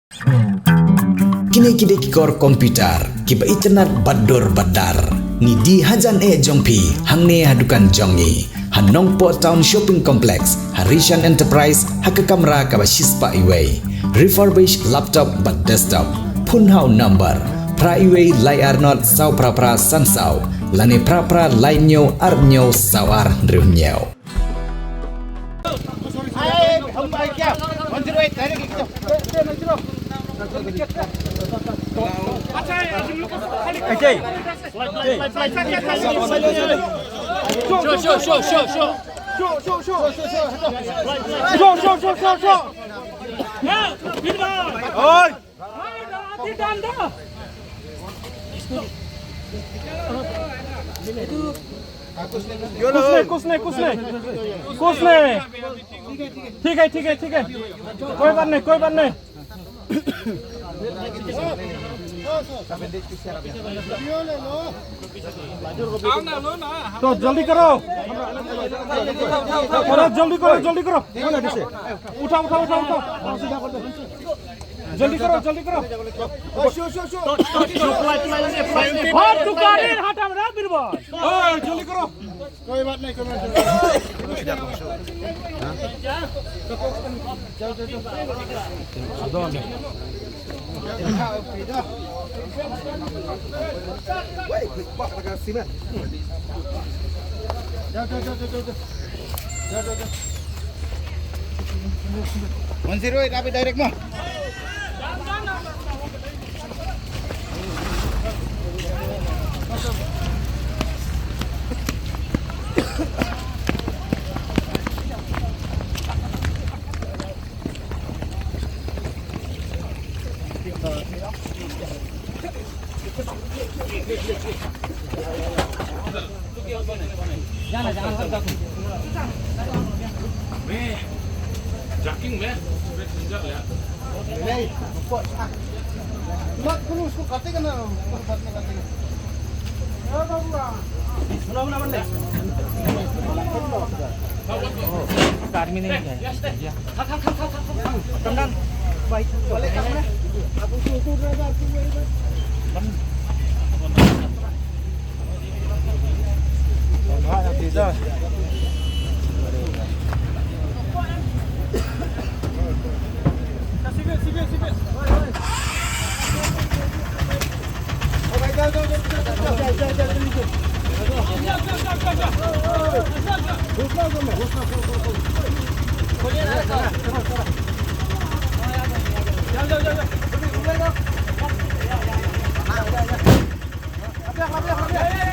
Kini kor komputer kiba internet bador badar ni di hajan jongpi hangne hadukan jongi hanong po town shopping complex Harishan Enterprise haka kamera kaba shispa iway refurbished laptop but desktop punhau number pra iway layar not sau pra sansau lane pra lainyo arnyo sawar drunyo. कुसने ठीक है कोई बात नहीं तो जल्दी करो उठाओ जल्दी करो जल्दी करो कोई बात नहीं tapi direct mah. Jangan Jogging ya, sudah ya. Ini, kok mak terus kok katakan Ya bagus. Mula mana? Karmi ini ya. Tenang. Baik. Balik ke mana? Aku suruh driver bisa. Sipit. Oh my God, go. Jauh.